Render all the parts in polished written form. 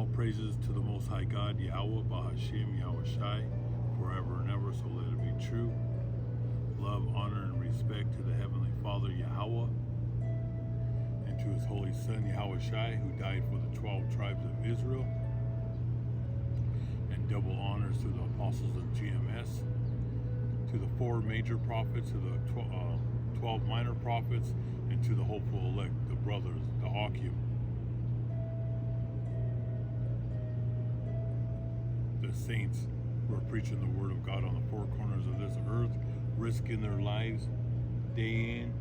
All praises to the Most High God, Yahweh, Bahashim, Yahushai, forever and ever, so let it be true. Love, honor, and respect to the Heavenly Father, Yahweh, and to His Holy Son, Yahushai, who died for the 12 tribes of Israel, and double honors to the apostles of GMS, to the 4 major prophets, to the 12 minor prophets, and to the hopeful elect, the brothers, the Akim, the saints who are preaching the word of God on the 4 corners of this earth, risking their lives day in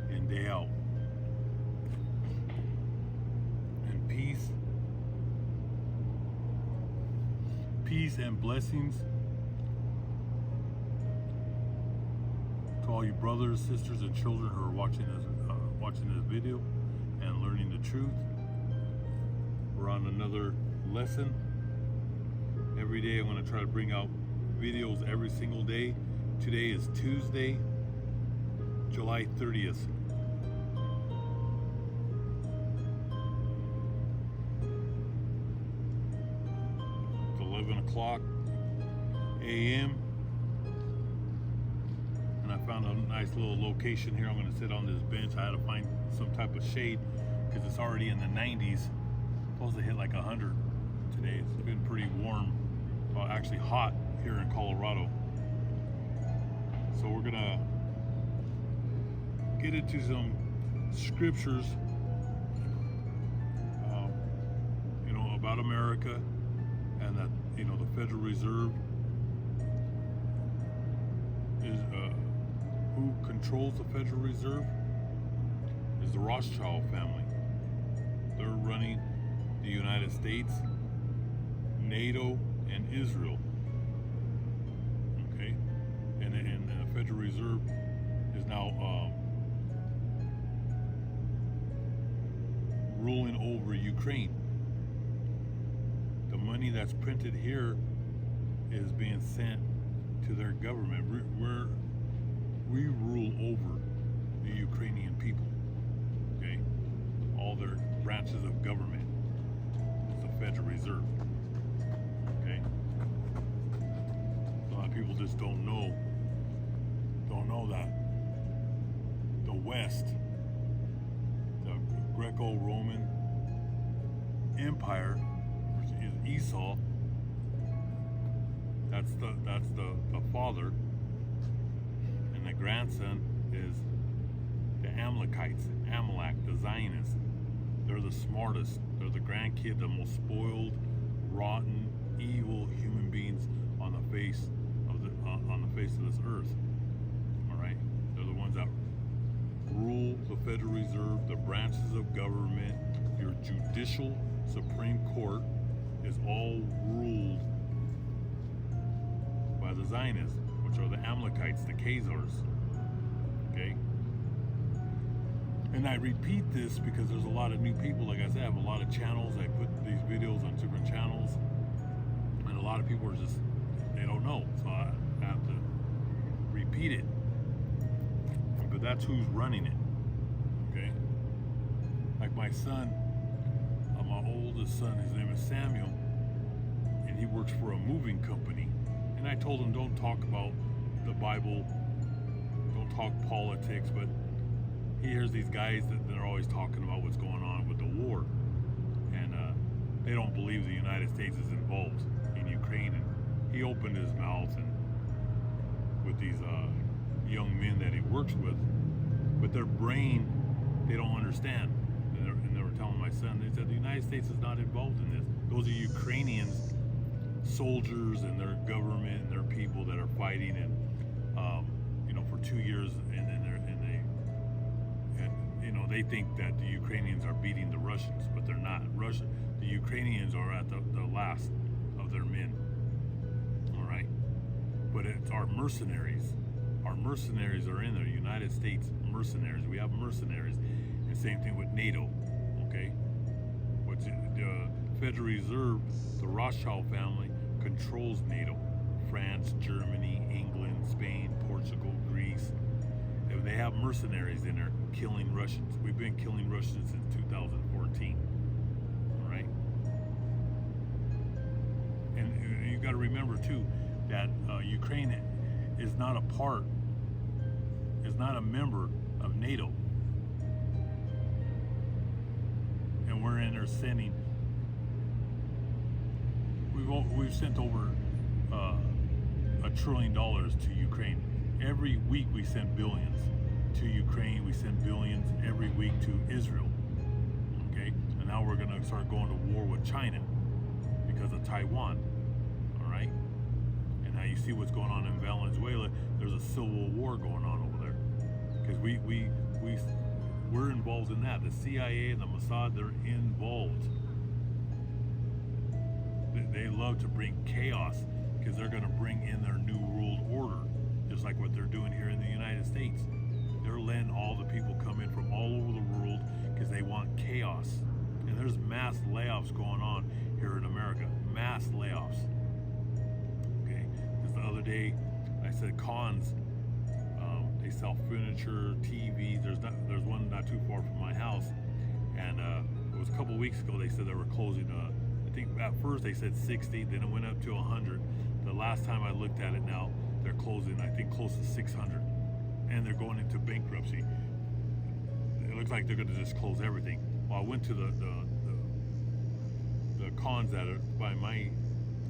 and day out. And peace and blessings to all you brothers, sisters, and children who are watching this video and learning the truth. We're on another lesson. Every day I'm going to try to bring out videos every single day. Today is Tuesday, July 30th. It's 11 o'clock a.m. and I found a nice little location here. I'm going to sit on this bench. I had to find some type of shade because it's already in the 90s. Supposed to hit like 100 today. It's been pretty warm. Well, actually hot here in Colorado. So we're gonna get into some scriptures, about America, and that the Federal Reserve is who controls the Federal Reserve is the Rothschild family. They're running the United States, NATO, and Israel. Okay, and the Federal Reserve is now ruling over Ukraine. The money that's printed here is being sent to their government. We rule over the Ukrainian people. Okay, all their branches of government is the Federal Reserve. Okay, a lot of people just don't know that the West, the Greco-Roman Empire, which is Esau, that's the father, and the grandson is the Amalekites, Amalek, the Zionists. They're the smartest. They're the grandkid, the most spoiled, rotten, evil human beings on the face of this earth. All right, they're the ones that rule the Federal Reserve, the branches of government. Your judicial Supreme Court is all ruled by the Zionists, which are the Amalekites, the Khazars. Okay. And I repeat this because there's a lot of new people. Like I said, I have a lot of channels. I put these videos on different channels, and a lot of people are just, they don't know. So I have to repeat it. But that's who's running it. Okay? Like my son, my oldest son, his name is Samuel, and he works for a moving company. And I told him, don't talk about the Bible, don't talk politics, but he hears these guys that they're always talking about what's going on with the war, and they don't believe the United States is involved in Ukraine. And he opened his mouth and with these young men that he works with, but their brain, they don't understand. And they were telling my son, they said the United States is not involved in this. Those are Ukrainians, soldiers and their government and their people that are fighting, and for 2 years, and they think that the Ukrainians are beating the Russians, but they're not. The Ukrainians are at the last of their men. All right, but it's our mercenaries. Our mercenaries are in there. United States mercenaries. We have mercenaries, and same thing with NATO. Okay, which the Federal Reserve, the Rothschild family, controls NATO. France, Germany, England, Spain, Portugal, Greece. They have mercenaries in there killing Russians. We've been killing Russians since 2014. All right. you got to remember too that Ukraine is not a member of NATO, and we're in there sending. We've sent over $1 trillion to Ukraine. Every week we send billions to Ukraine. We send billions every week to Israel. Okay, and now we're gonna start going to war with China because of Taiwan. All right, and now you see what's going on in Venezuela. There's a civil war going on over there because we're involved in that. The CIA and the Mossad, they're involved. They love to bring chaos because they're going to bring in their new world order, just like what they're doing here in the United States. They're letting all the people come in from all over the world because they want chaos. And there's mass layoffs going on here in America. Mass layoffs. Okay. Just the other day, I said Cons. They sell furniture, TVs. There's one not too far from my house, and it was a couple weeks ago. They said they were closing. I think at first they said 60, then it went up to 100. The last time I looked at it, now they're closing, I think, close to 600, and they're going into bankruptcy. It looks like they're going to just close everything. Well, I went to the Cons that are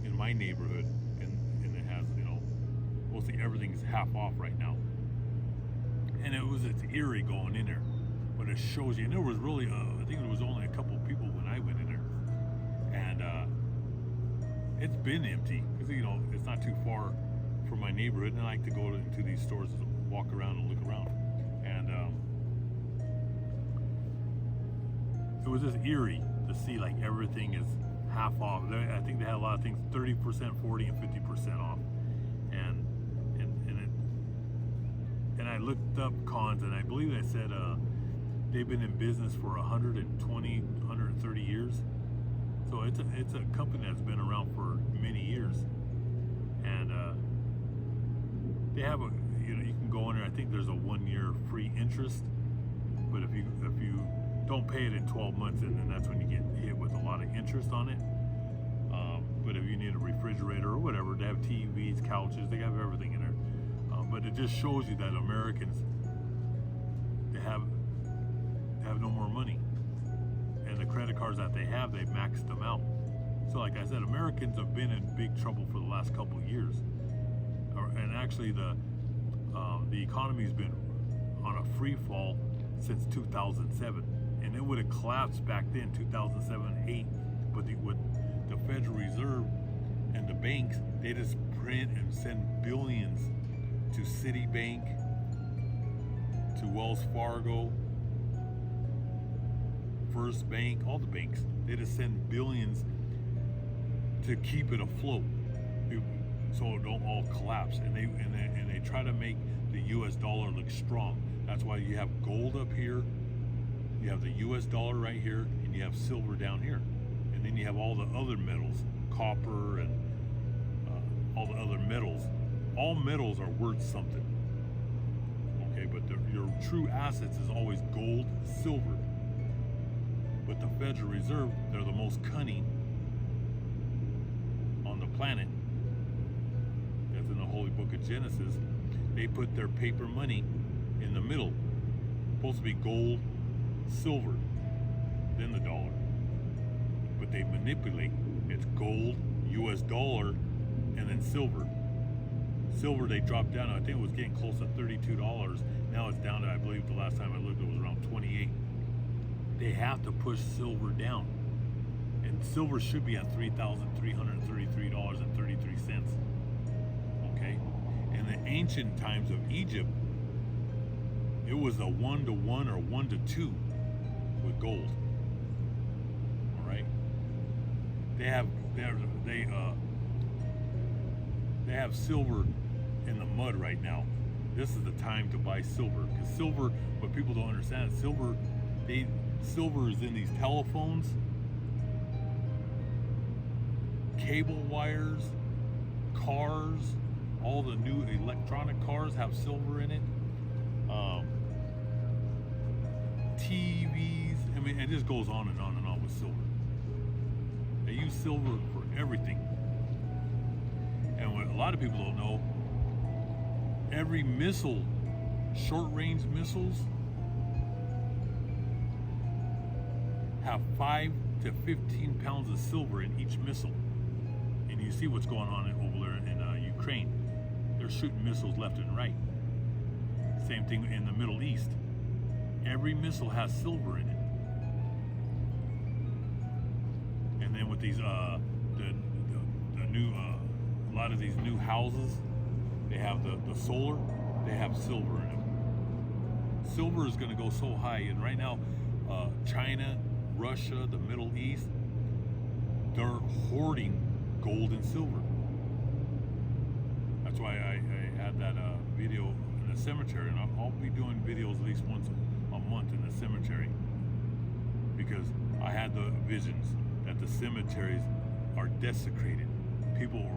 in my neighborhood, and it has, mostly everything's half off right now. And it's eerie going in there, but it shows you. And there was really, I think there was only a couple of people when I went in there, and it's been empty because it's not too far from my neighborhood, and I like to go into these stores and walk around and look around. And it was just eerie to see like everything is half off. I think they had a lot of things 30%, 40, and 50% off, and I looked up Cons, and I believe they said they've been in business for 120, 130 years. So it's a company that's been around for many years, and they have you can go in there. I think there's a 1-year free interest, but if you don't pay it in 12 months, and then that's when you get hit with a lot of interest on it. But if you need a refrigerator or whatever, they have TVs, couches, they have everything in there. But it just shows you that Americans, they have no more money, and the credit cards that they have, they've maxed them out. So like I said, Americans have been in big trouble for the last couple of years, and actually the economy's been on a free fall since 2007, and it would have collapsed back then, 2007-8. But with the Federal Reserve and the banks, they just print and send billions to Citibank, to Wells Fargo, First Bank, all the banks. They just send billions to keep it afloat, so it don't all collapse. And they try to make the U.S. dollar look strong. That's why you have gold up here, you have the U.S. dollar right here, and you have silver down here, and then you have all the other metals, copper, and all the other metals. All metals are worth something, okay, but your true assets is always gold, silver. But the Federal Reserve, they're the most cunning on the planet. That's in the Holy Book of Genesis. They put their paper money in the middle. Supposed to be gold, silver, then the dollar. But they manipulate. It's gold, US dollar, and then silver. Silver, they dropped down. I think it was getting close to $32. Now it's down to, I believe the last time I looked, it was around 28. They have to push silver down. And silver should be at $3,333.33. Okay? In the ancient times of Egypt, it was a 1-to-1 or 1-to-2 with gold. All right? They have silver in the mud right now. This is the time to buy silver, because silver, what people don't understand, silver is in these telephones, cable wires, cars. All the new electronic cars have silver in it. TVs. I mean, it just goes on and on and on with silver. They use silver for everything. And what a lot of people don't know, every missile, short-range missiles, have 5 to 15 pounds of silver in each missile. And you see what's going on over there in Ukraine. They're shooting missiles left and right. Same thing in the Middle East. Every missile has silver in it. And then with these, the new, a lot of these new houses, they have the solar, they have silver in them. Silver is going to go so high, and right now, China, Russia, the Middle East, they're hoarding gold and silver. That's why I had that video in the cemetery, and I'll be doing videos at least once a month in the cemetery, because I had the visions that the cemeteries are desecrated. People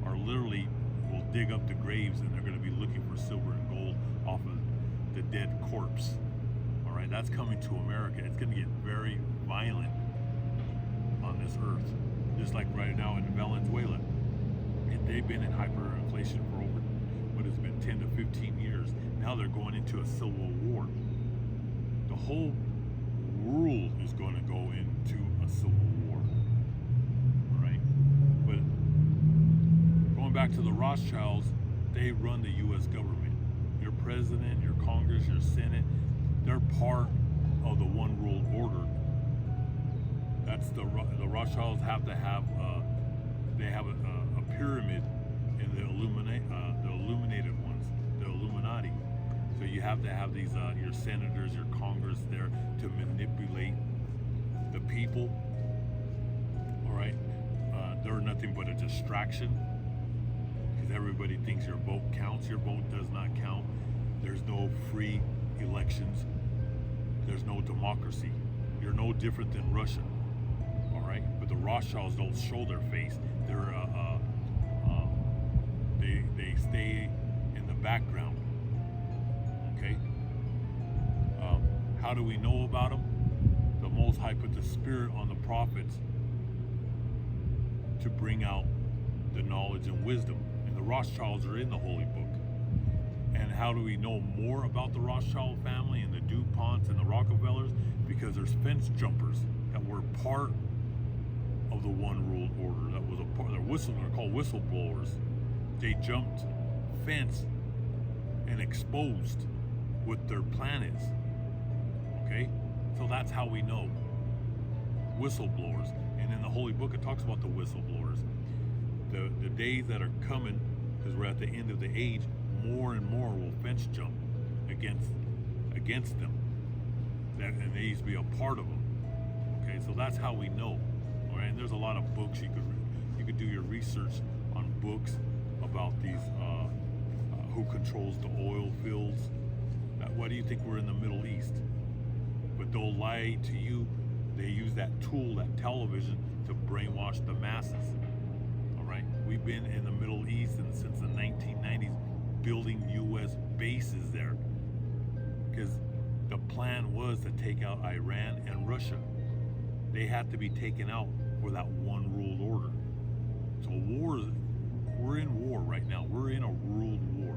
are literally will dig up the graves, and they're going to be looking for silver and gold off of the dead corpse. All right, that's coming to America. It's going to get very violent on this earth, just like right now in Venezuela. And they've been in hyperinflation for over, what has been 10 to 15 years. Now they're going into a civil war. The whole world is going to go into a civil war. All right, but going back to the Rothschilds, they run the U.S. government. Your president, your Congress, your Senate, they're part of the one world order. That's the Rothschilds have to have. They have a pyramid in the illuminated ones, the Illuminati. So you have to have these your senators, your Congress there to manipulate the people. All right, they're nothing but a distraction, because everybody thinks your vote counts. Your vote does not count. There's no free elections. There's no democracy. You're no different than Russia. All right, but the Rothschilds don't show their face. They're they stay in the background. Okay. How do we know about them? The Most High put the Spirit on the prophets to bring out the knowledge and wisdom, and the Rothschilds are in the Holy Book. And how do we know more about the Rothschild family and the DuPonts and the Rockefellers? Because there's fence jumpers that were part of the one world order. That was a part. They're called whistleblowers. They jumped fence and exposed what their plan is. Okay, so that's how we know. Whistleblowers, and in the Holy Book it talks about the whistleblowers. The days that are coming, because we're at the end of the age, more and more will fence jump against them. And they used to be a part of them. Okay, so that's how we know. All right, and there's a lot of books you could do your research on books about these who controls the oil fields. Why do you think we're in the Middle East? But they'll lie to you. They use that tool, that television, to brainwash the masses. All right, we've been in the Middle East since the 1990s, building U.S. bases there, because the plan was to take out Iran and Russia. They had to be taken out for that one world order. So we're in war right now. We're in a world war.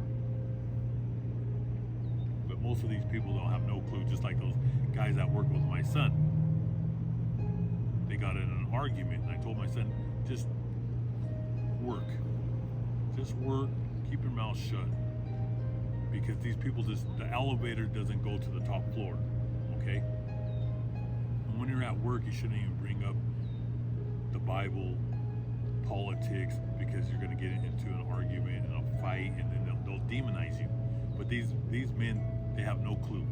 But most of these people don't have no clue, just like those guys that work with my son. They got in an argument, and I told my son, just work. Just work, keep your mouth shut. Because these people the elevator doesn't go to the top floor, okay? And when you're at work, you shouldn't even bring up the Bible, politics, because you're gonna get into an argument and a fight, and then they'll demonize you. But these men, they have no clue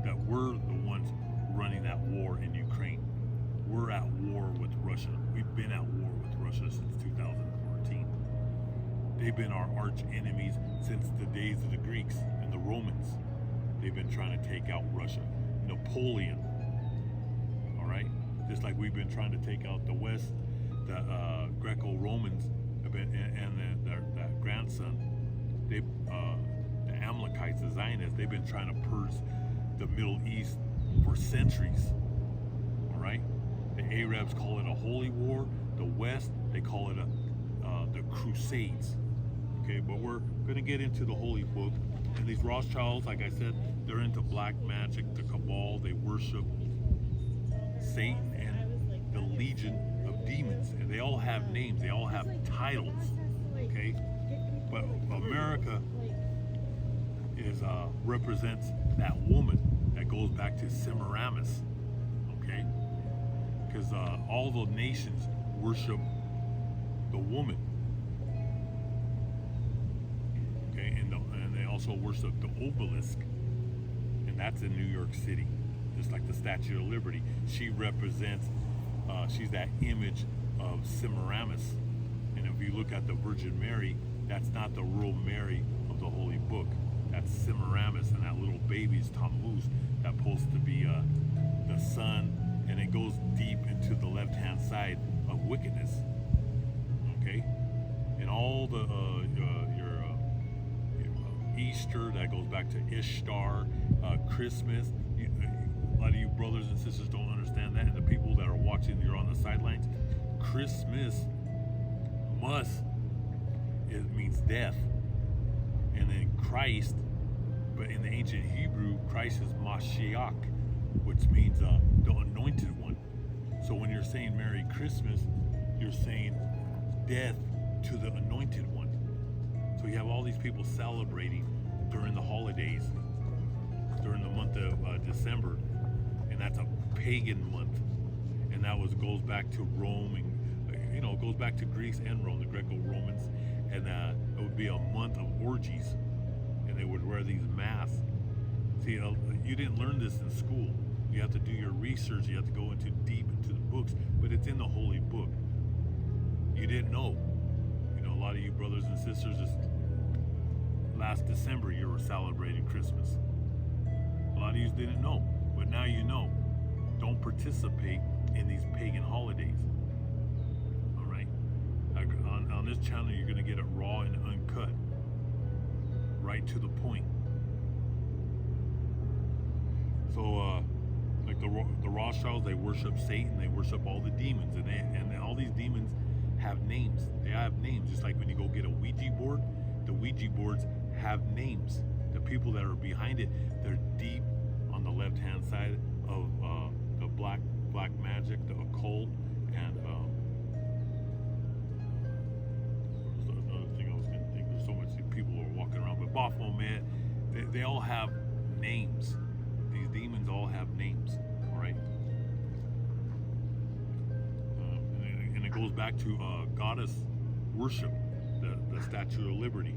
that we're the ones running that war in Ukraine. We're at war with Russia. We've been at war with Russia since 2014. They've been our arch enemies since the days of the Greeks and the Romans. They've been trying to take out Russia. Napoleon, all right? Just like we've been trying to take out the West, the Greco-Romans and their grandson, the Amalekites, the Zionists, they've been trying to purge the Middle East for centuries, all right? The Arabs call it a holy war. The West, they call it a the Crusades. Okay, but we're going to get into the Holy Book. And these Rothschilds, like I said, they're into black magic, the Cabal. They worship Satan and the legion of demons. And they all have names. They all have titles. Okay, but America represents that woman that goes back to Semiramis. Okay, because all the nations worship the woman. Okay, and they also worship the obelisk, and that's in New York City, just like the Statue of Liberty. She represents, she's that image of Semiramis. And if you look at the Virgin Mary, that's not the real Mary of the Holy Book. That's Semiramis, and that little baby is Tammuz, that's supposed to be the sun, and it goes deep into the left-hand side of wickedness. Okay, and all the your Easter, that goes back to Ishtar, Christmas. A lot of you brothers and sisters don't understand that, and the people that are watching, you're on the sidelines. Christmas it means death, and then Christ, but in the ancient Hebrew, Christ is Mashiach, which means the anointed one. So when you're saying Merry Christmas, you're saying death to the anointed one. So you have all these people celebrating during the holidays, during the month of December, and that's a pagan month, and that goes back to Rome, and it goes back to Greece and Rome, the Greco-Romans, and it would be a month of orgies, and they would wear these masks. See, you didn't learn this in school. You have to do your research. You have to go deep into the books, but it's in the Holy Book. You didn't know. A lot of you brothers and sisters, just last December you were celebrating Christmas. A lot of you didn't know, but now you know. Don't participate in these pagan holidays. All right. On this channel, you're going to get it raw and uncut, right to the point. So, like the Rothschilds, they worship Satan. They worship all the demons, and all these demons have names. They have names, just like when you go get a Ouija board. The Ouija boards have names. The people that are behind it, they're deep on the left-hand side of the black magic, the occult, and another thing I was going to think. There's so much people are walking around, but Boffo, man, they all have names. These demons all have names. All right. And it goes back to goddess worship, the Statue of Liberty.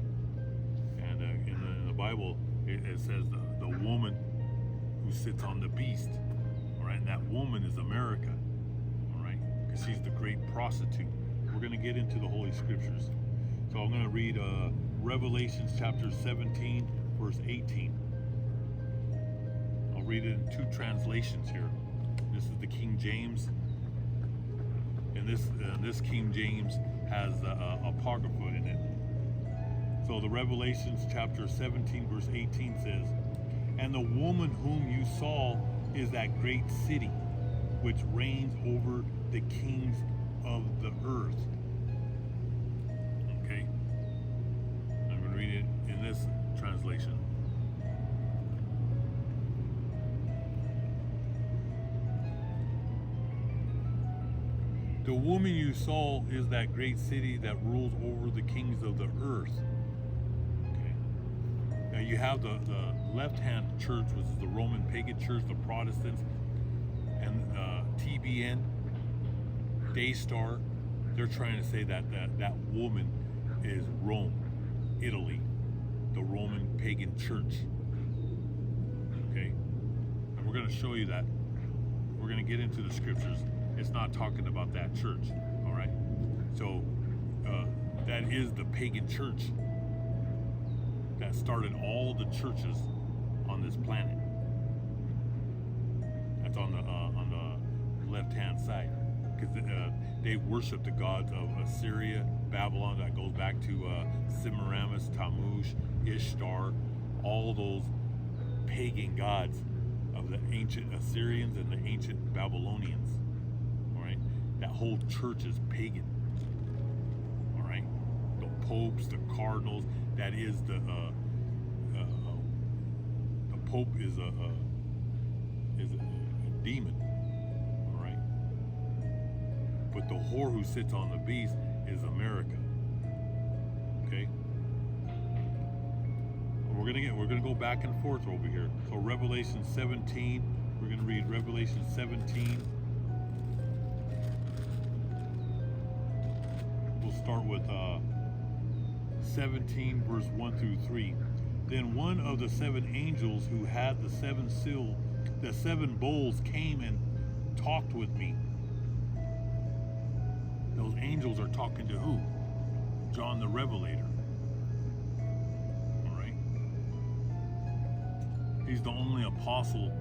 And in the Bible, it says the woman who sits on the beast. All right, and that woman is America. All right, because she's the great prostitute. We're going to get into the Holy Scriptures. So I'm going to read Revelations chapter 17, verse 18. I'll read it in two translations here. This is the King James, and this King James has Apocrypha in it. So the Revelations chapter 17, verse 18 says, "And the woman whom you saw is that great city, which reigns over the kings of the earth." Okay, I'm going to read it in this translation. "The woman you saw is that great city that rules over the kings of the earth." Okay. Now you have the left-hand church, which is the Roman pagan church, the Protestants, and TBN, Daystar. They're trying to say that woman is Rome, Italy, the Roman pagan church. Okay, and we're going to show you that. We're going to get into the scriptures. It's not talking about that church, all right? So that is the pagan church that started all the churches on this planet. That's on the left-hand side, because they worship the gods of Assyria, Babylon. That goes back to Semiramis, Tammuz, Ishtar, all those pagan gods of the ancient Assyrians and the ancient Babylonians. That whole church is pagan. All right. popes, the cardinals. That is the Pope is a demon, all right. But the whore who sits on the beast is America. Okay. We're gonna go back and forth over here. So Revelation 17. We're gonna read Revelation 17. We'll start with 17 verse 1 through 3. Then one of the 7 angels who had the 7 bowls came and talked with me. Those angels are talking to who? John the Revelator. All right. He's the only apostle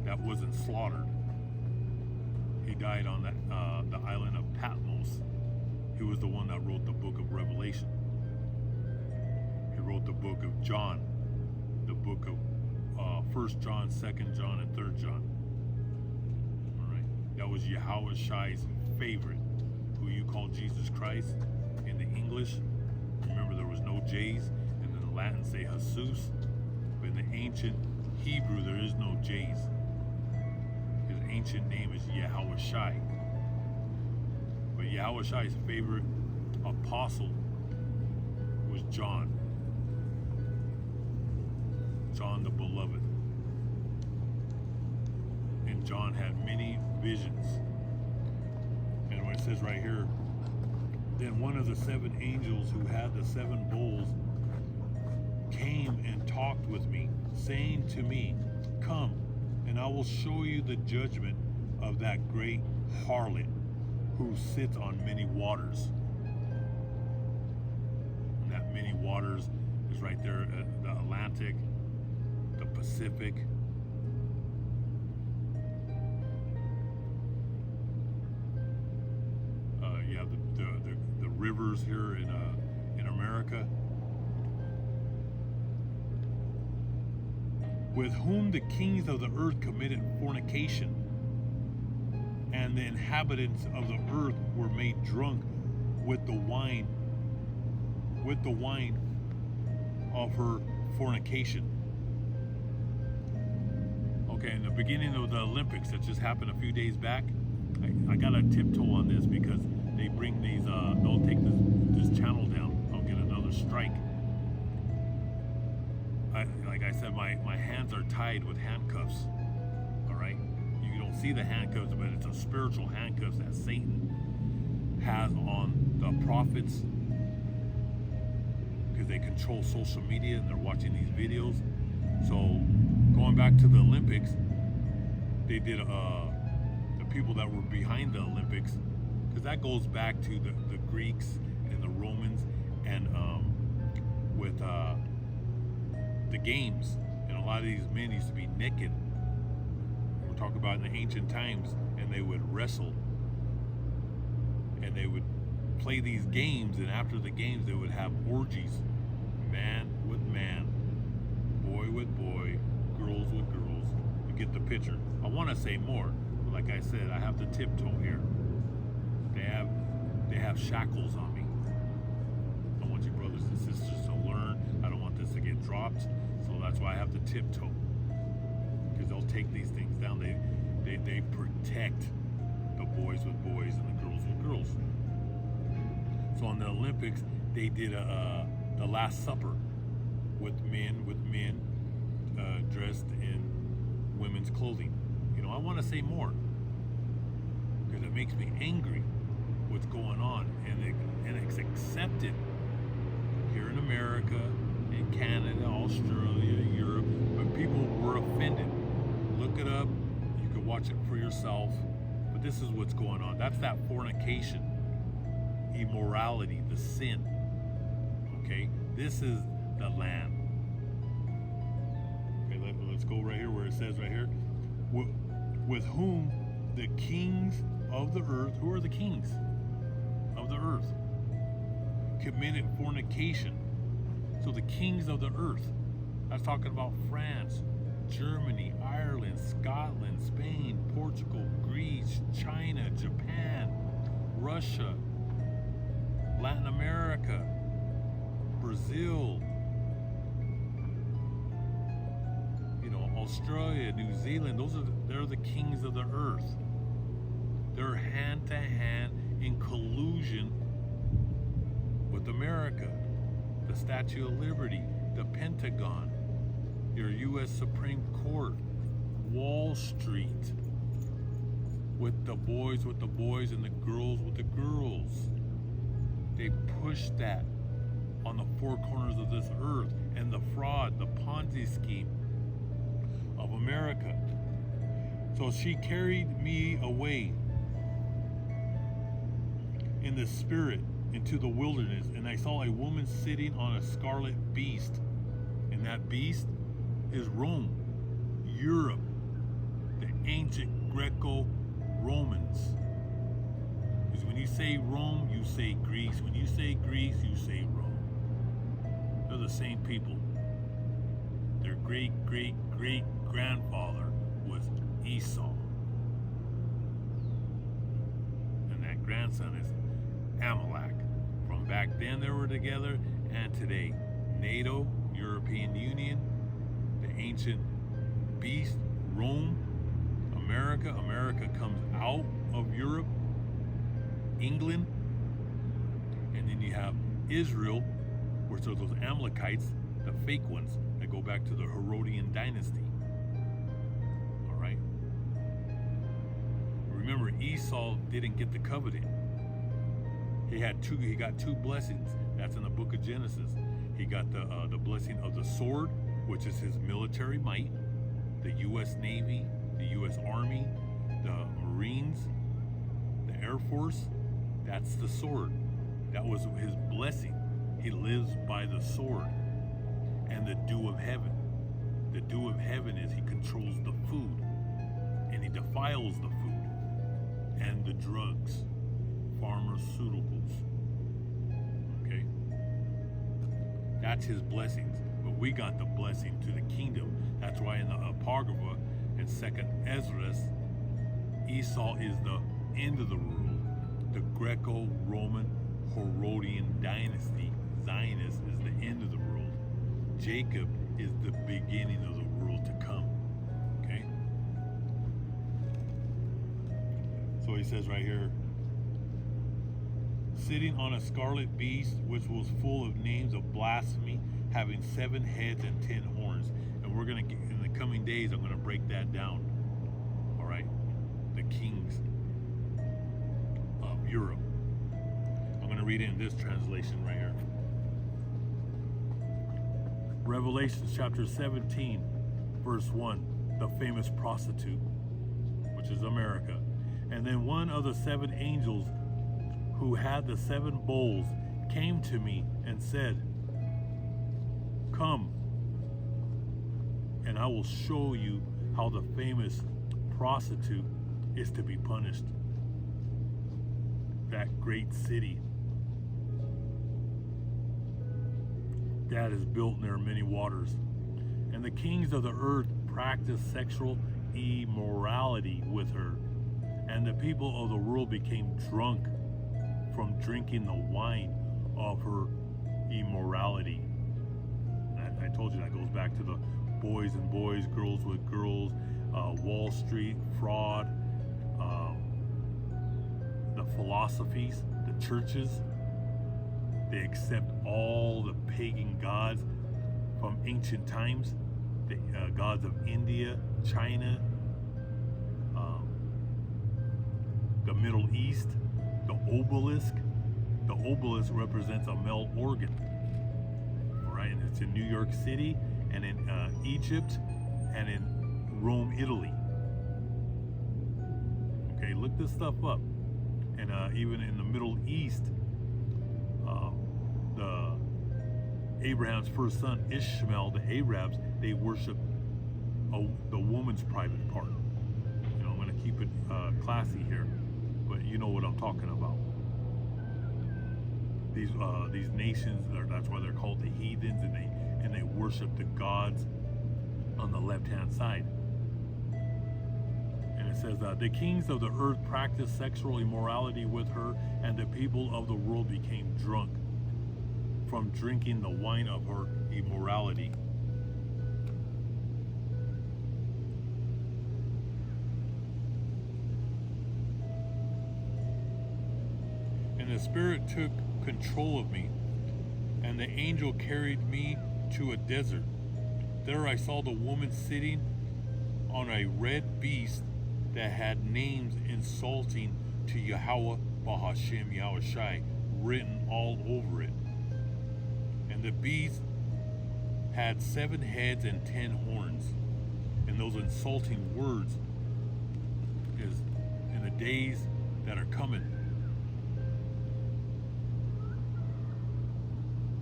that wasn't slaughtered. He died on the island of Patmos. He was the one that wrote the book of Revelation. He wrote the book of John, the book of 1 John, 2 John, and 3 John. All right. That was Yahweh Shai's favorite, who you call Jesus Christ. In the English, remember there was no J's, and in the Latin say Jesus. But in the ancient Hebrew, there is no J's. His ancient name is Yahweh Shai. But Yahweh Shai's favorite apostle was John. John the Beloved. And John had many visions. And when it says right here, then one of the 7 angels who had the 7 bowls came and talked with me, saying to me, come, and I will show you the judgment of that great harlot who sits on many waters. And that many waters is right there, the Atlantic, the Pacific. Yeah, the rivers here in America. With whom the kings of the earth committed fornication, and the inhabitants of the earth were made drunk with the wine of her fornication. Okay, in the beginning of the Olympics that just happened a few days back, I got a tiptoe on this because they bring these, they'll take this channel down. I'll get another strike. Like I said, my hands are tied with handcuffs. All right, you don't see the handcuffs, but it's a spiritual handcuffs that Satan has on the prophets, because they control social media and they're watching these videos. So going back to the Olympics, they did the people that were behind the Olympics, because that goes back to the Greeks and the Romans, and with the games, and a lot of these men used to be naked. We're talking about in the ancient times, and they would wrestle, and they would play these games, and after the games they would have orgies, man with man, boy with boy, girls with girls. You get the picture. I want to say more, but like I said, I have to tiptoe here. They have shackles on me. I want you brothers and sisters to learn. I don't want this to get dropped, so that's why I have to tiptoe, because they'll take these things down. They protect the boys with boys and the girls with girls. So on the Olympics, they did the Last Supper with men dressed in women's clothing. You know, I want to say more, because it makes me angry what's going on, and it's accepted here in America, in Canada, Australia, Europe, but people were offended. Look it up. You can watch it for yourself. But this is what's going on. That's that fornication, immorality, the sin. Okay? This is the land. Okay, let's go right here where it says right here, with whom the kings of the earth, who are the kings of the earth, committed fornication. So the kings of the earth, that's talking about France, Germany, Ireland, Scotland, Spain, Portugal, Greece, China, Japan, Russia, Latin America, Brazil, Australia, New Zealand. They're the kings of the earth. They're hand to hand in collusion with America. The Statue of Liberty, the Pentagon, your U.S. Supreme Court, Wall Street, with the boys and the girls with the girls. They push that on the four corners of this earth, and the fraud, the Ponzi scheme of America. So she carried me away in the spirit into the wilderness, and I saw a woman sitting on a scarlet beast, and that beast is Rome, Europe, the ancient Greco-Romans. Because when you say Rome, you say Greece. When you say Greece, you say Rome. They're the same people. Their great-great-great-grandfather was Esau. And that grandson is Amalek. From back then they were together, and today. NATO, European Union, the ancient beast, Rome, America. America comes out of Europe, England, and then you have Israel, which are those Amalekites, the fake ones that go back to the Herodian dynasty. All right. Remember, Esau didn't get the covenant. He got two blessings. That's in the book of Genesis. He got the blessing of the sword, which is his military might, the U.S. Navy, the U.S. Army, the Marines, the Air Force. That's the sword. That was his blessing. He lives by the sword. And the dew of heaven. The dew of heaven is he controls the food, and he defiles the food and the drugs, pharmaceuticals. Okay? That's his blessings. But we got the blessing to the kingdom. That's why in the Apocrypha in 2nd Ezra, Esau is the end of the world. The Greco-Roman Herodian dynasty, Zionist, is the end of the world. Jacob is the beginning of the world to come. Okay? So he says right here, sitting on a scarlet beast, which was full of names of blasphemy, having 7 heads and 10 horns. And we're going to, in the coming days, I'm going to break that down. All right? The kings of Europe. I'm going to read it in this translation right here. Revelation chapter 17, verse 1, the famous prostitute, which is America. And then one of the 7 angels who had the 7 bowls came to me and said, come, and I will show you how the famous prostitute is to be punished. That great city that is built near many waters. And the kings of the earth practiced sexual immorality with her. And the people of the world became drunk from drinking the wine of her immorality. I told you that goes back to the boys and boys, girls with girls, Wall Street, fraud, the philosophies, the churches. They accept all the pagan gods from ancient times, the gods of India, China, the Middle East, the obelisk. The obelisk represents a male organ. All right, and it's in New York City, and in Egypt, and in Rome, Italy. Okay, look this stuff up. And even in the Middle East, Abraham's first son, Ishmael, the Arabs, they worship the woman's private part. You know, I'm going to keep it classy here, but you know what I'm talking about. These nations, that's why they're called the heathens, and they worship the gods on the left-hand side. And it says that the kings of the earth practiced sexual immorality with her, and the people of the world became drunk from drinking the wine of her immorality. And the Spirit took control of me, and the angel carried me to a desert. There I saw the woman sitting on a red beast that had names insulting to Yahweh Bahashem Yahushai written all over it. And the beast had 7 heads and 10 horns. And those insulting words is in the days that are coming.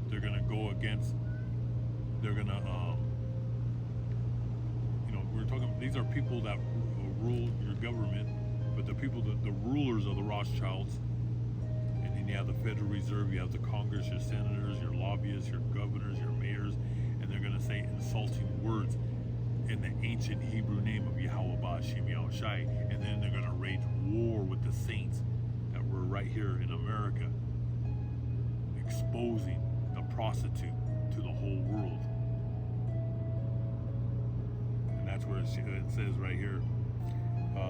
They're going to go against, they're going to, we're talking, these are people that rule your government, but the people, the rulers of the Rothschilds. And then you have the Federal Reserve, you have the Congress, your senators, your lobbyists, your governors, your mayors, and they're going to say insulting words in the ancient Hebrew name of Yahweh Ba'ashem Yahushai, and then they're going to wage war with the saints that were right here in America, exposing the prostitute to the whole world. And that's where it says right here,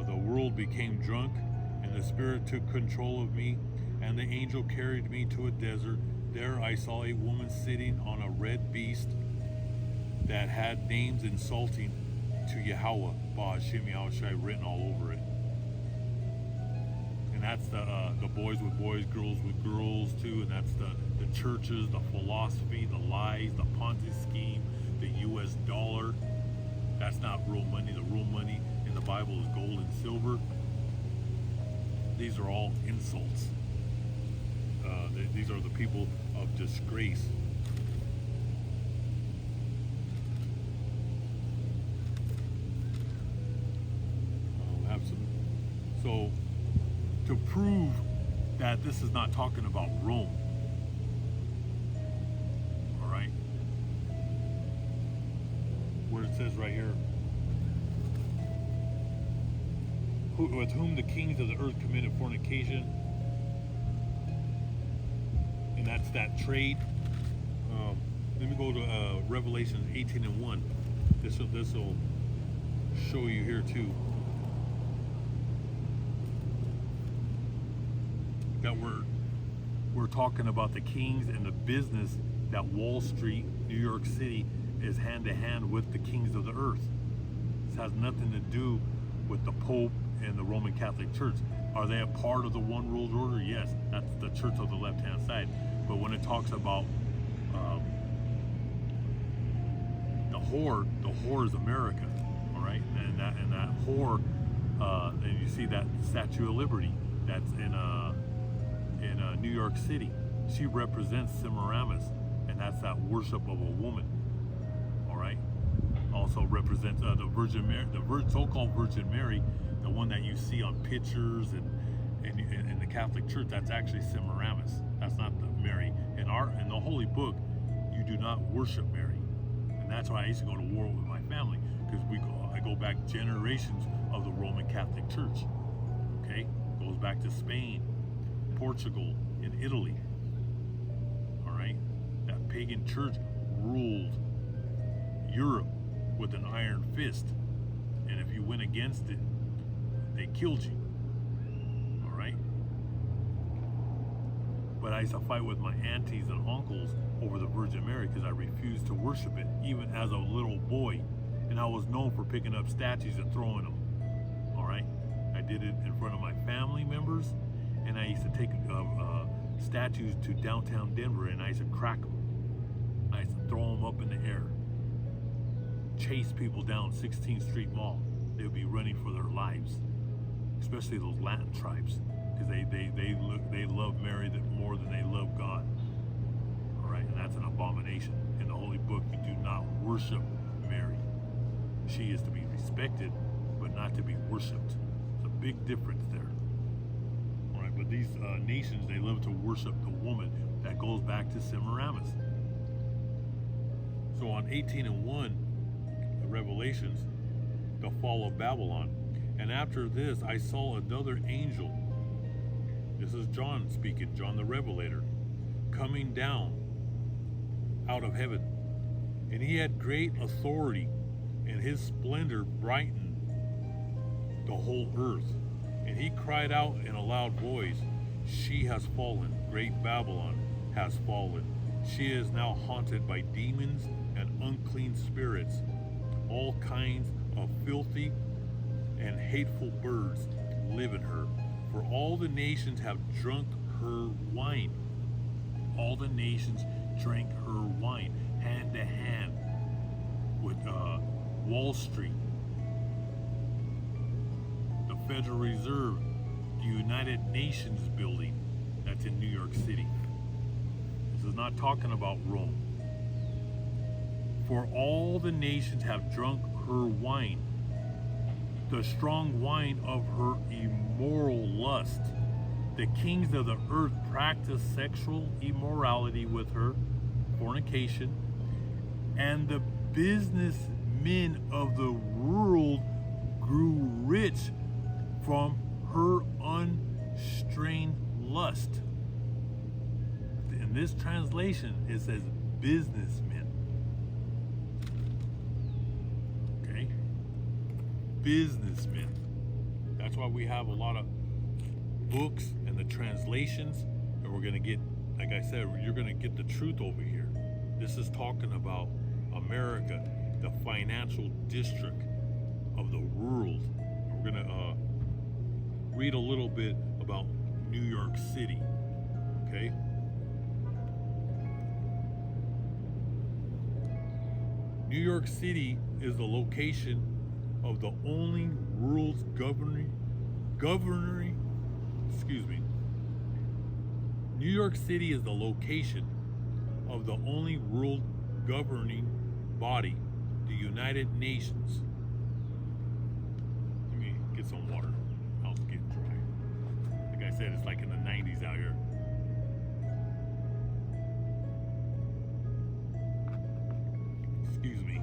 the world became drunk, and the Spirit took control of me, and the angel carried me to a desert. There I saw a woman sitting on a red beast that had names insulting to Yahweh Ba'ashem Yahushai written all over it. And that's the boys with boys, girls with girls too, and that's the churches, the philosophy, the lies, the Ponzi scheme, the US dollar. That's not real money. The real money in the Bible is gold and silver. These are all insults. These are the people of disgrace. So, to prove that this is not talking about Rome, all right, where it says right here, with whom the kings of the earth committed fornication, and that's that trade. Let me go to Revelation 18:1. This will show you here too. That we're talking about the kings and the business that Wall Street, New York City, is hand to hand with the kings of the earth. This has nothing to do with the Pope and the Roman Catholic Church. Are they a part of the one world order? Yes, that's the church of the left hand side. But when it talks about the whore is America, all right, and that whore, and you see that Statue of Liberty that's in New York City. She represents Semiramis, and that's that worship of a woman. All right. Also represents the Virgin Mary, the so-called Virgin Mary, the one that you see on pictures and in the Catholic Church. That's actually Semiramis. That's not the Mary. In the Holy Book, you do not worship Mary, and that's why I used to go to war with my family, because I go back generations of the Roman Catholic Church. Okay, goes back to Spain, Portugal, and Italy. All right, that pagan church ruled Europe with an iron fist, and if you went against it, they killed you. All right, but I used to fight with my aunties and uncles over the Virgin Mary because I refused to worship it, even as a little boy, and I was known for picking up statues and throwing them. All right, I did it in front of my family members. And I used to take statues to downtown Denver, and I used to crack them. I used to throw them up in the air. Chase people down 16th Street Mall. They would be running for their lives, especially those Latin tribes, because they love Mary more than they love God. All right, and that's an abomination. In the Holy Book, you do not worship Mary. She is to be respected, but not to be worshipped. There's a big difference there. But these nations, they love to worship the woman. That goes back to Semiramis. So on 18:1, the Revelations, the fall of Babylon, And after this, I saw another angel. This is John speaking, John the Revelator, coming down out of heaven. And he had great authority, and his splendor brightened the whole earth. And he cried out in a loud voice, "She has fallen, great Babylon has fallen. She is now haunted by demons and unclean spirits. All kinds of filthy and hateful birds live in her. For all the nations have drunk her wine." All the nations drank her wine, hand to hand with Wall Street, the Federal Reserve, the United Nations building that's in New York City. This is not talking about Rome. For all the nations have drunk her wine, the strong wine of her immoral lust. The kings of the earth practice sexual immorality with her, fornication, and the businessmen of the world grew rich from her unstrained lust. In this translation, it says businessmen. Okay? Businessmen. That's why we have a lot of books and the translations, and we're going to get, like I said, you're going to get the truth over here. This is talking about America, the financial district of the world. We're going to read a little bit about New York City. Okay? New York City is the location of the only world's New York City is the location of the only world governing body, the United Nations. Let me get some water. I'll get dry. Like I said, it's like in the 90s out here. Excuse me.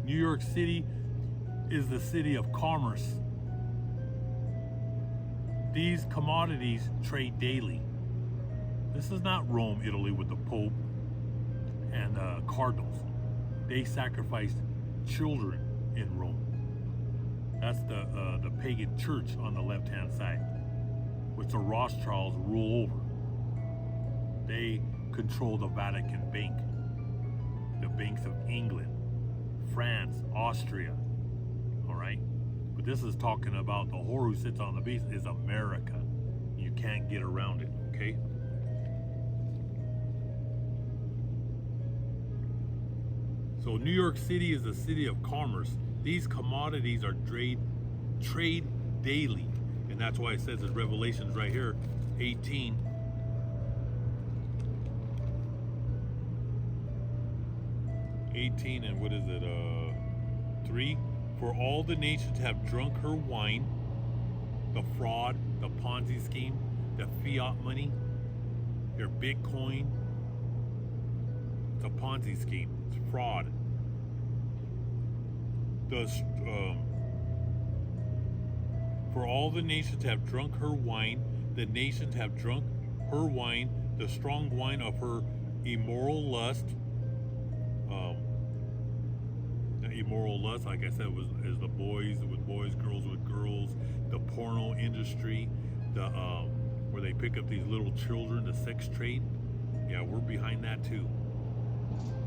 New York City is the city of commerce. These commodities trade daily. This is not Rome, Italy with the Pope and cardinals. They sacrificed children in Rome. That's the pagan church on the left-hand side, which the Rothschilds rule over. They control the Vatican Bank, the banks of England, France, Austria. All right, but this is talking about the whore who sits on the beast is America. You can't get around it. Okay. So New York City is a city of commerce. These commodities are trade daily, and that's why it says in Revelations right here, 18. And what is it? 3. For all the nations have drunk her wine, the fraud, the Ponzi scheme, the fiat money, your Bitcoin. It's a Ponzi scheme. It's fraud. For all the nations have drunk her wine, the nations have drunk her wine, the strong wine of her immoral lust. Immoral lust, like I said, is the boys with boys, girls with girls, the porno industry, the where they pick up these little children, the sex trade. Yeah, we're behind that too.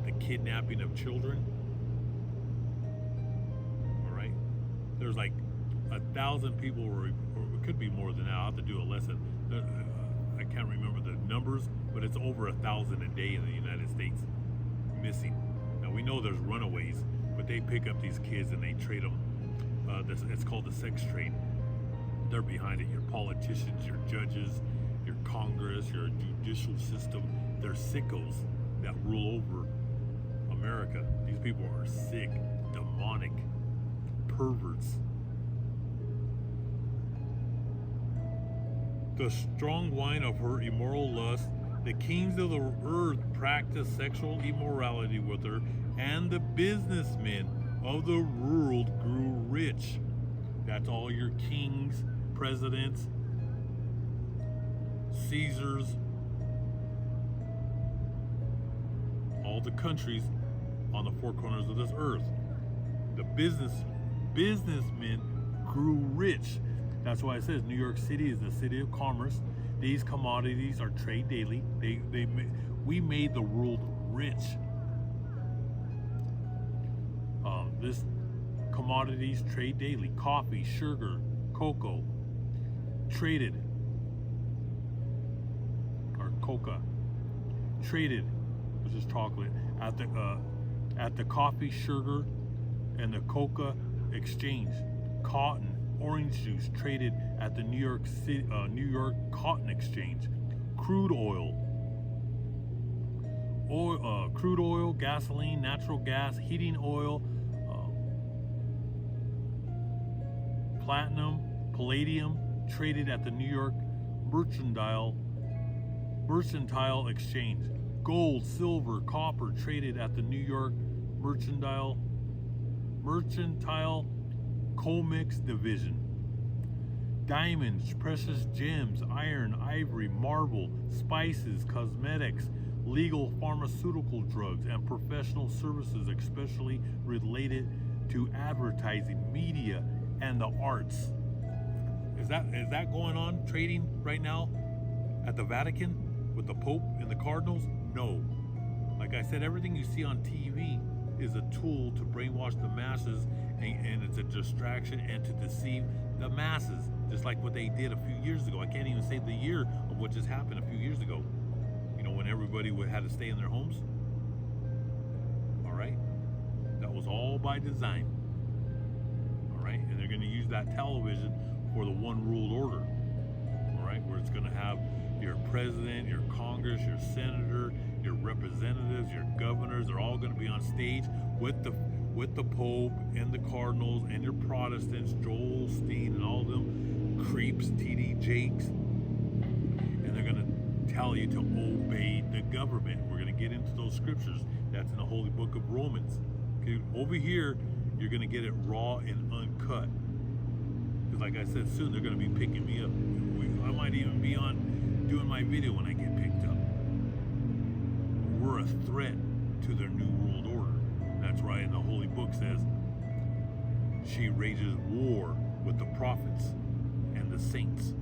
The kidnapping of children. All right, there's like 1,000 people, or it could be more than that. I'll have to do a lesson. I can't remember the numbers, but it's over 1,000 a day in the United States missing. Now we know there's runaways, but they pick up these kids and they trade them. It's called the sex trade. They're behind it. Your politicians, your judges, your Congress, your judicial system. They're sickos that rule over America. These people are sick, demonic, perverts. The strong wine of her immoral lust, The kings of the earth practiced sexual immorality with her, and the businessmen of the world grew rich. That's all your kings, presidents, Caesars, all the countries on the four corners of this earth. The businessmen grew rich. That's why it says New York City is the city of commerce. These commodities are trade daily. We made the world rich. This commodities trade daily. Coffee, sugar, cocoa, traded, or coca, traded, which is chocolate, at the coffee, sugar, and the coca exchange. Cotton, orange juice traded at the New York Cotton Exchange. Crude oil, gasoline, natural gas, heating oil, platinum, palladium traded at the New York Mercantile Exchange. Gold, silver, copper traded at the New York Mercantile Comex Division. Diamonds, precious gems, iron, ivory, marble, spices, cosmetics, legal pharmaceutical drugs, and professional services, especially related to advertising, media, and the arts. Is that going on, trading right now at the Vatican with the Pope and the Cardinals? No. Like I said, everything you see on TV is a tool to brainwash the masses, and it's a distraction and to deceive the masses, just like what they did a few years ago. I can't even say the year of what just happened a few years ago. You know, when everybody had to stay in their homes. All right, that was all by design. All right, and they're going to use that television for the one world order. All right, where it's going to have your president, your Congress, your senator, your representatives, your governors. They're all going to be on stage with the Pope and the Cardinals and your Protestants, Joel Osteen and all of them creeps, T.D. Jakes, and they're going to tell you to obey the government. We're going to get into those scriptures. That's in the Holy Book of Romans. Okay, over here, you're going to get it raw and uncut. Because like I said, soon they're going to be picking me up. I might even be on doing my video when I get picked up. We're a threat to their new world order. That's right, and the Holy Book says she wages war with the prophets and the saints.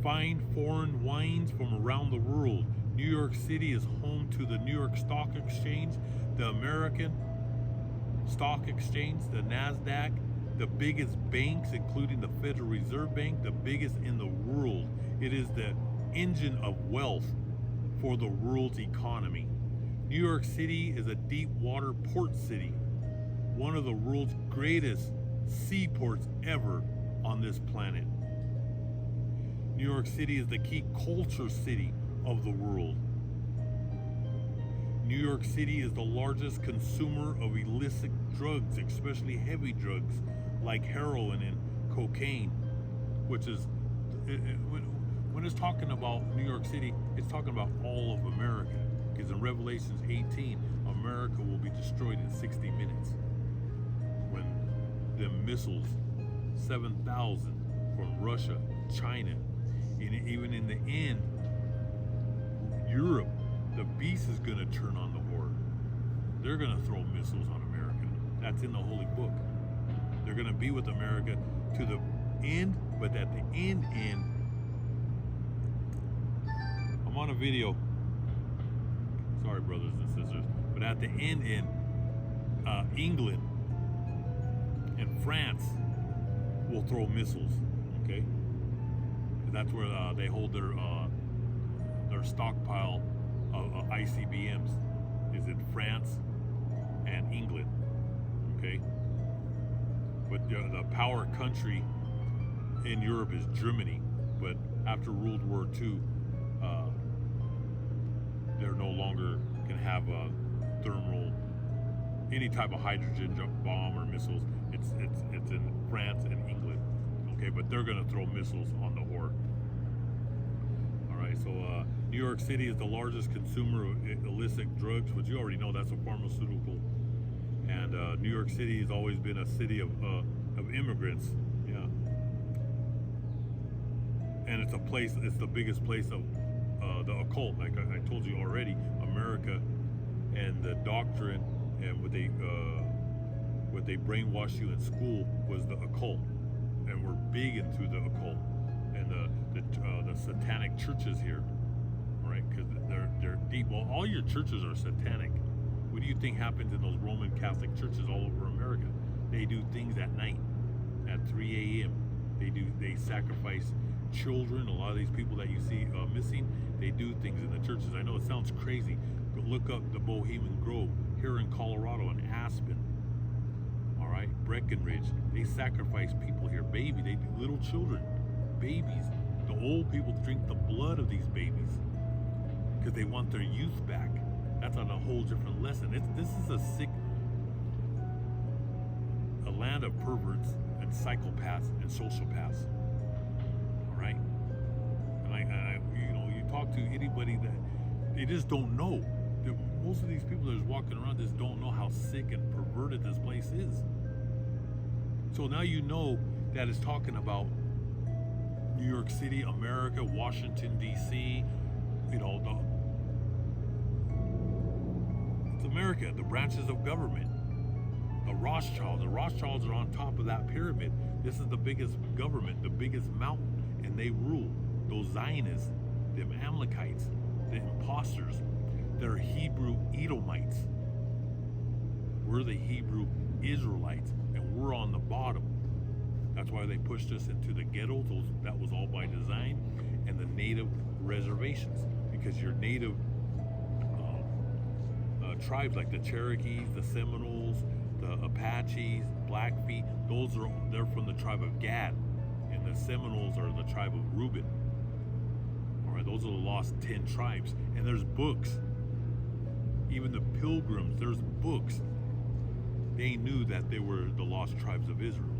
Find foreign wines from around the world. New York City is home to the New York Stock Exchange, the American Stock Exchange, the NASDAQ, the biggest banks, including the Federal Reserve Bank, the biggest in the world. It is the engine of wealth for the world's economy. New York City is a deep water port city, one of the world's greatest seaports ever on this planet. New York City is the key culture city of the world. New York City is the largest consumer of illicit drugs, especially heavy drugs like heroin and cocaine, which is, when it's talking about New York City, it's talking about all of America. Because in Revelations 18, America will be destroyed in 60 minutes. When the missiles, 7,000 from Russia, China, and even in the end, Europe, the beast is going to turn on the horde. They're going to throw missiles on America. That's in the Holy Book. They're going to be with America to the end, but at the end, I'm on a video. Sorry, brothers and sisters. But at the end, England and France will throw missiles. Okay, that's where they hold their stockpile of ICBMs. Is in France and England. Okay, but the power country in Europe is Germany. But after World War II, they're no longer can have a thermal, any type of hydrogen bomb or missiles. It's in France and England. Okay, but they're gonna throw missiles on the whore. All right, so New York City is the largest consumer of illicit drugs, which you already know that's a pharmaceutical. And New York City has always been a city of immigrants. Yeah. And it's a place, it's the biggest place of the occult. Like I told you already, America and the doctrine and what they brainwashed you in school was the occult. And we're big into the occult and the satanic churches here, right? Because they're deep. Well, all your churches are satanic. What do you think happens in those Roman Catholic churches all over America? They do things at night, at 3 a.m. They sacrifice children. A lot of these people that you see missing, they do things in the churches. I know it sounds crazy, but look up the Bohemian Grove here in Colorado and Aspen. All right, Breckenridge. They sacrifice people here, they do little children, babies. The old people drink the blood of these babies because they want their youth back. That's on a whole different lesson. This is a land of perverts and psychopaths and sociopaths. All right, and you talk to anybody that they just don't know. Most of these people that are walking around just don't know how sick and perverted this place is. So now you know that it's talking about New York City, America, Washington D.C. It's America, the branches of government. The Rothschilds are on top of that pyramid. This is the biggest government, the biggest mountain, and they rule. Those Zionists, them Amalekites, the imposters, they're Hebrew Edomites. We're the Hebrew Israelites, and we're on the bottom. That's why they pushed us into the ghettos. That was all by design, and the native reservations, because your native tribes like the Cherokees, the Seminoles, the Apaches, Blackfeet, they're from the tribe of Gad, and the Seminoles are the tribe of Reuben. All right, those are the lost 10 tribes, and there's books. Even the Pilgrims, there's books. They knew that they were the lost tribes of Israel.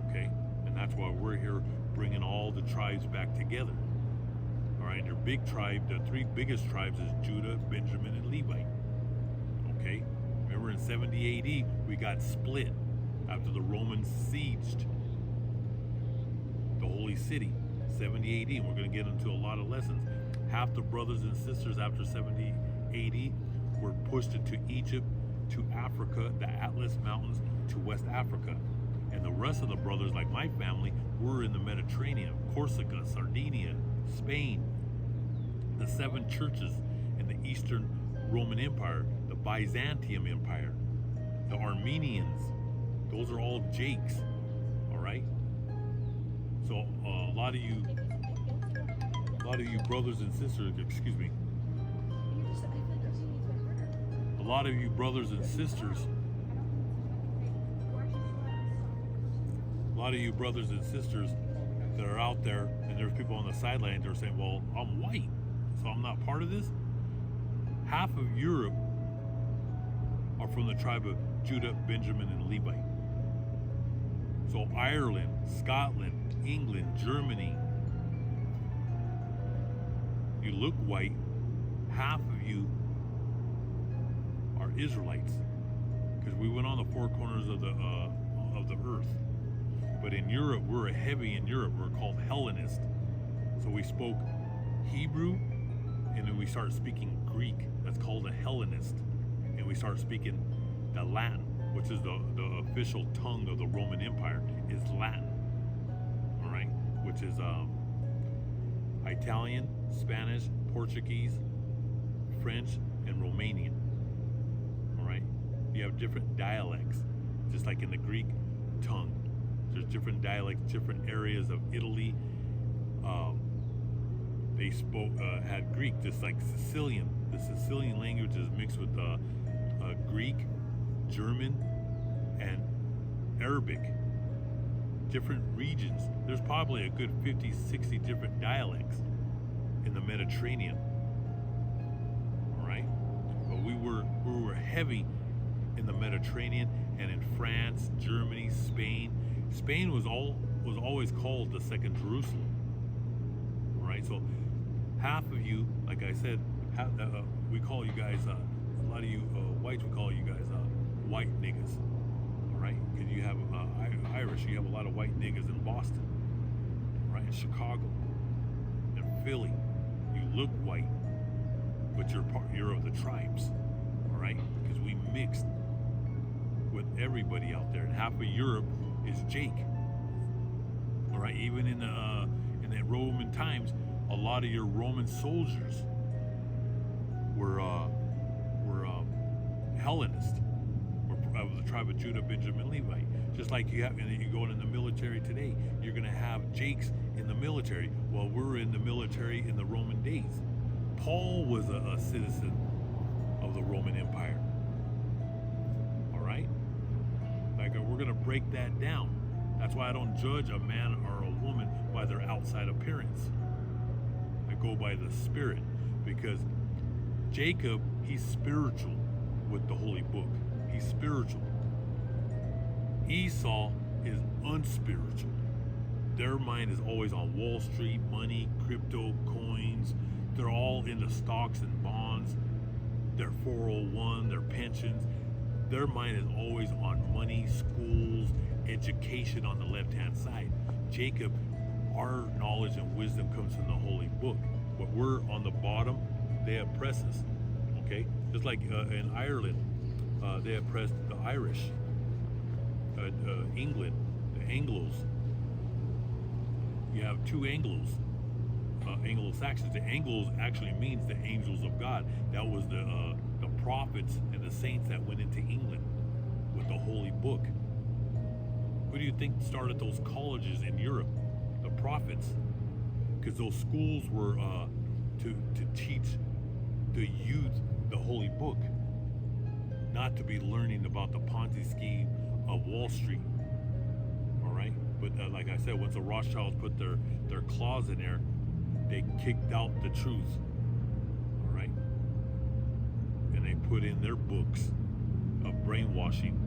Okay, and that's why we're here bringing all the tribes back together. All right, their big tribe, the three biggest tribes is Judah, Benjamin, and Levite. Okay, remember in 70 AD, we got split after the Romans sieged the holy city. 70 AD, and we're going to get into a lot of lessons. Half the brothers and sisters after 70 AD were pushed into Egypt, to Africa, the Atlas Mountains, to West Africa. And the rest of the brothers, like my family, were in the Mediterranean, Corsica, Sardinia, Spain, the 7 churches in the Eastern Roman Empire, the Byzantium Empire, the Armenians. Those are all Jakes, all right? So a lot of you brothers and sisters, excuse me, a lot of you brothers and sisters, that are out there, and there's people on the sidelines that are saying, well, I'm white, so I'm not part of this. Half of Europe are from the tribe of Judah, Benjamin, and Levite. So Ireland, Scotland, England, Germany, you look white, half of you are Israelites, because we went on the 4 corners of the earth. But in Europe, we're heavy in Europe. We're called Hellenists. So we spoke Hebrew, and then we started speaking Greek. That's called a Hellenist. And we started speaking the Latin, which is the official tongue of the Roman Empire, is Latin. All right, which is Italian, Spanish, Portuguese, French, and Romanian. All right, you have different dialects, just like in the Greek tongue. There's different dialects, different areas of Italy. They had Greek, just like Sicilian. The Sicilian language is mixed with Greek, German, and Arabic. Different regions. There's probably a good 50, 60 different dialects in the Mediterranean. All right, but we were heavy in the Mediterranean and in France, Germany, Spain. Spain was always called the Second Jerusalem, right? So half of you, like I said, we call you guys, a lot of you whites, we call you guys white niggas, all right? Because you have Irish, you have a lot of white niggas in Boston, right? In Chicago, in Philly, you look white, but you're of the tribes, all right? Because we mixed with everybody out there, and half of Europe is Jake, all right? Even in the Roman times, a lot of your Roman soldiers were Hellenist, or of the tribe of Judah, Benjamin, Levi. Just like you have, and you go in the military today, you're going to have Jakes in the military. Well, we're in the military in the Roman days. Paul was a citizen of the Roman Empire. All right? Like, we're going to break that down. That's why I don't judge a man or a woman by their outside appearance. I go by the Spirit, because Jacob, he's spiritual with the Holy Book. He's spiritual. Esau is unspiritual. Their mind is always on Wall Street, money, crypto, coins. They're all into stocks and bonds, their 401, their pensions. Their mind is always on money, schools, education on the left-hand side. Jacob, our knowledge and wisdom comes from the Holy Book. But we're on the bottom, they oppress us, okay? Just like in Ireland, they oppressed the Irish. England, the Anglos. You have two Anglos, Anglo-Saxons. The Anglos actually means the angels of God. That was the prophets and the saints that went into England with the Holy Book. Who do you think started those colleges in Europe? The prophets. Because those schools were to teach the youth the Holy Book, not to be learning about the Ponzi scheme of Wall Street. All right, but like I said, once the Rothschilds put their claws in there, they kicked out the truth. All right, and they put in their books of brainwashing,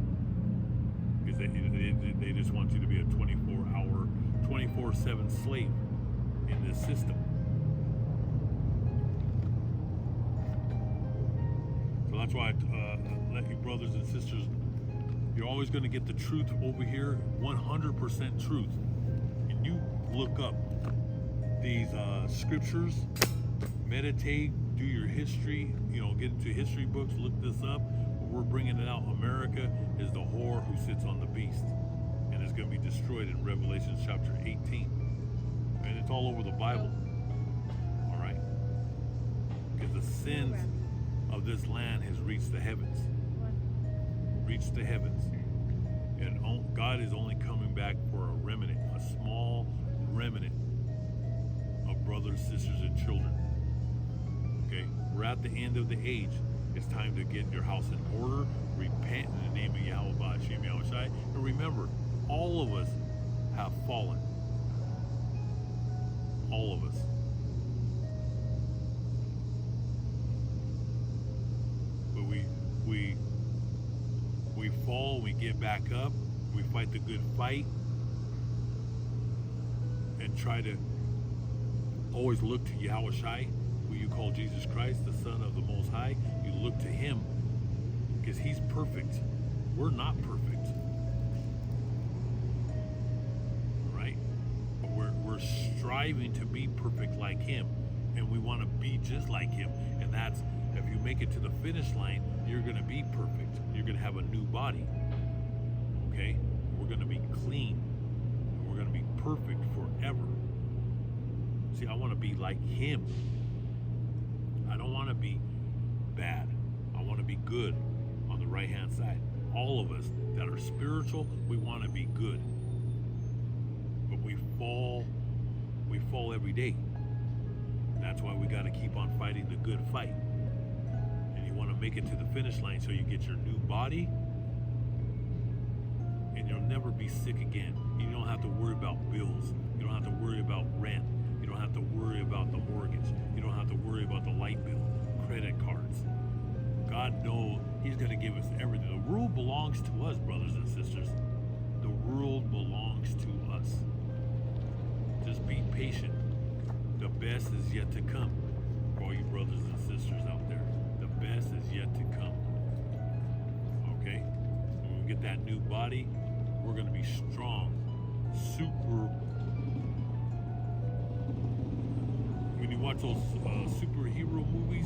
because they just want you to be a 24-hour, 24/7 slave in this system. So that's why I let you brothers and sisters, you're always going to get the truth over here, 100% truth. And you look up these scriptures, meditate, do your history, get into history books, look this up. We're bringing it out. America is the whore who sits on the beast, and it's going to be destroyed in Revelation chapter 18. And it's all over the Bible. All right? Because the sins of this land has reached the heavens. Reached the heavens. And God is only coming back for a remnant, a small remnant of brothers, sisters, and children. Okay? We're at the end of the age. It's time to get your house in order, repent in the name of Yahweh Ba'ashem Yahushai, and remember, all of us have fallen. All of us. But we fall, we get back up, we fight the good fight, and try to always look to Yahushai, who you call Jesus Christ, the Son of the Most High. You look to Him because He's perfect. We're not perfect, right? But we're striving to be perfect like Him, and we want to be just like Him. And that's, if you make it to the finish line, you're going to be perfect. You're going to have a new body. Okay? We're going to be clean. And we're going to be perfect forever. See, I want to be like Him. I don't want to be bad. I want to be good on the right-hand side. All of us that are spiritual, we want to be good. But we fall every day. That's why we got to keep on fighting the good fight. And you want to make it to the finish line so you get your new body, and you'll never be sick again. You don't have to worry about bills. You don't have to worry about rent. You don't have to worry about the mortgage. You don't have to worry about the light bill, credit cards. God knows He's going to give us everything. The world belongs to us, brothers and sisters. The world belongs patient. The best is yet to come. For all you brothers and sisters out there, the best is yet to come. Okay? When we get that new body, we're going to be strong, super. When you watch those superhero movies,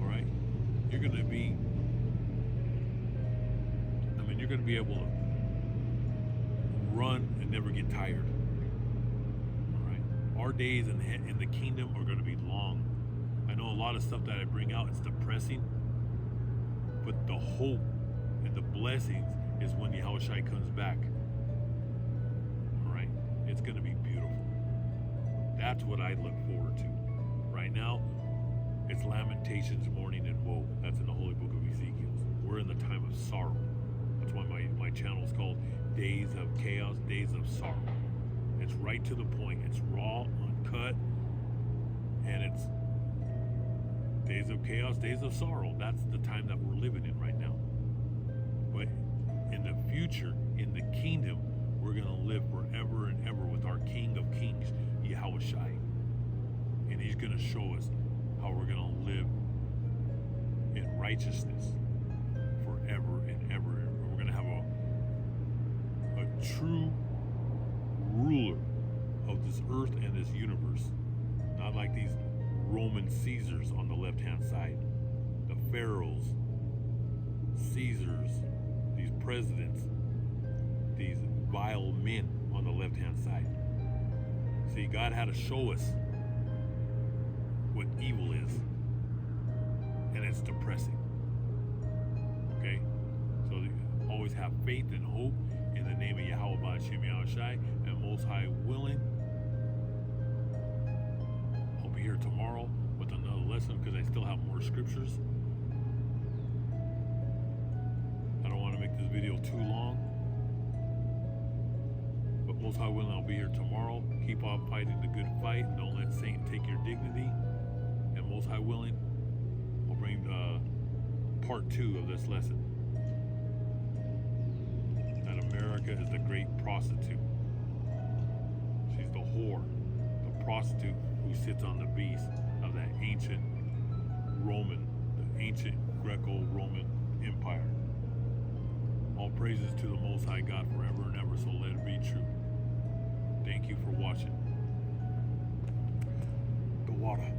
all right, you're going to be, you're going to be able to run and never get tired. All right, our days in the kingdom are going to be long. I know a lot of stuff that I bring out is depressing, but the hope and the blessings is when Yahushua comes back. All right, it's going to be beautiful. That's what I look forward to. Right now, it's Lamentations, mourning, and woe. That's in the Holy Book of Ezekiel. We're in the time of sorrow. That's why my channel is called Days of Chaos, Days of Sorrow. It's right to the point. It's raw, uncut, and it's Days of Chaos, Days of Sorrow. That's the time that we're living in right now. But in the future, in the kingdom, we're going to live forever and ever with our King of Kings, Yahushua. And he's going to show us how we're going to live in righteousness forever and ever. We're going to have a true ruler of this earth and this universe. Not like these Roman Caesars on the left-hand side. The pharaohs, Caesars, these presidents, these vile men on the left-hand side. See, God had to show us what evil is, and it's depressing. Okay, so always have faith and hope in the name of Yahweh B'Shem Yahushai, and Most High willing, I'll be here tomorrow with another lesson because I still have more scriptures. I don't want to make this video too long, but Most High willing, I'll be here tomorrow. Keep on fighting the good fight, and don't let Satan take your dignity. And Most High willing, I'll bring part 2 of this lesson. That America is the great prostitute. She's the whore, the prostitute who sits on the beast of that ancient Roman, the ancient Greco-Roman Empire. All praises to the Most High God forever and ever, so let it be true. Thank you for watching. The water.